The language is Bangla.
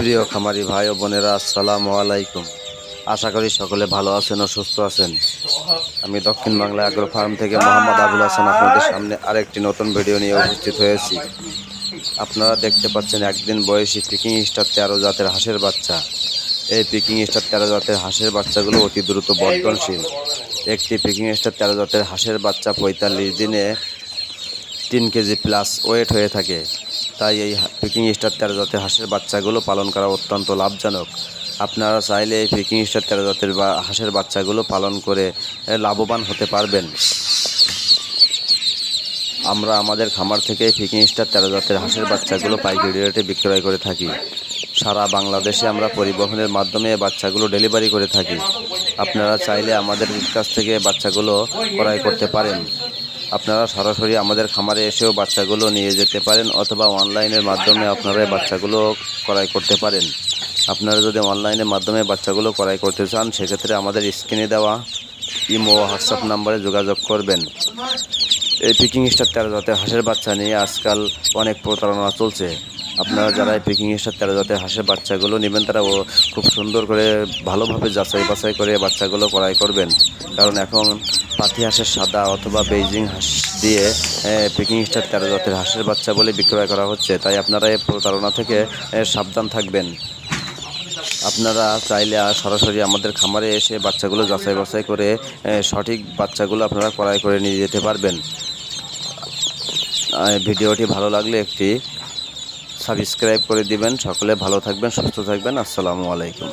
প্রিয় খামারি ভাই ও বোনেরা, আসসালামু আলাইকুম। আশা করি সকলে ভালো আছেন ও সুস্থ আছেন। আমি দক্ষিণ বাংলা অ্যাগ্রো ফার্ম থেকে মোহাম্মদ আবুল হাসান আপনাদের সামনে আরেকটি নতুন ভিডিও নিয়ে উপস্থিত হয়েছি। আপনারা দেখতে পাচ্ছেন একদিন বয়সী পিকিং স্টার 13 জাতের হাঁসের বাচ্চা। এই পিকিং স্টার 13 জাতের হাঁসের বাচ্চাগুলো অতি দ্রুত বর্ধনশীল। একটি পিকিং স্টার 13 জাতের হাঁসের বাচ্চা 45 দিনে 3 কেজি প্লাস ওয়েট হয়ে থাকে। তাই এই পিকিং স্টার 13 জাতের হাঁসের বাচ্চাগুলো পালন করা অত্যন্ত লাভজনক। আপনারা চাইলে এই পিকিং স্টার 13 জাতের হাঁসের বাচ্চাগুলো পালন করে লাভবান হতে পারবেন। আমরা আমাদের খামার থেকে পিকিং স্টার 13 জাতের হাঁসের বাচ্চাগুলো পাইকারি রেটে বিক্রয় করে থাকি। সারা বাংলাদেশে আমরা পরিবহনের মাধ্যমে বাচ্চাগুলো ডেলিভারি করে থাকি। আপনারা চাইলে আমাদের কাছ থেকে বাচ্চাগুলো ক্রয় করতে পারেন। আপনারা সরাসরি আমাদের খামারে এসেও বাচ্চাগুলো নিয়ে যেতে পারেন, অথবা অনলাইনের মাধ্যমে আপনারা বাচ্চাগুলো ক্রয় করতে পারেন। আপনারা যদি অনলাইনের মাধ্যমে বাচ্চাগুলো ক্রয় করতে চান, সেক্ষেত্রে আমাদের স্ক্রিনে দেওয়া ইমো ও হোয়াটসঅ্যাপ নাম্বারে যোগাযোগ করবেন। এই পিকিং স্টার 13 জাতের হাঁসের বাচ্চা নিয়ে আজকাল অনেক প্রতারণা চলছে। আপনারা যারা এই পিকিং স্টার 13 জাতের হাঁসের বাচ্চাগুলো নেবেন, তারা খুব সুন্দর করে ভালোভাবে যাচাই বাছাই করে বাচ্চাগুলো ক্রয় করবেন। কারণ এখন পাতি হাঁসের সাদা অথবা বেইজিং হাঁস দিয়ে পিকিং স্টার 13 জাতের হাঁসের বাচ্চা বলে বিক্রয় করা হচ্ছে। তাই আপনারা এই প্রতারণা থেকে সাবধান থাকবেন। আপনারা চাইলে সরাসরি আমাদের খামারে এসে বাচ্চাগুলো যাচাই বাছাই করে সঠিক বাচ্চাগুলো আপনারা ক্রয় করে নিয়ে যেতে পারবেন। ভিডিওটি ভালো লাগলে একটি সাবস্ক্রাইব করে দিবেন। সকলে ভালো থাকবেন, সুস্থ থাকবেন। আসসালামু আলাইকুম।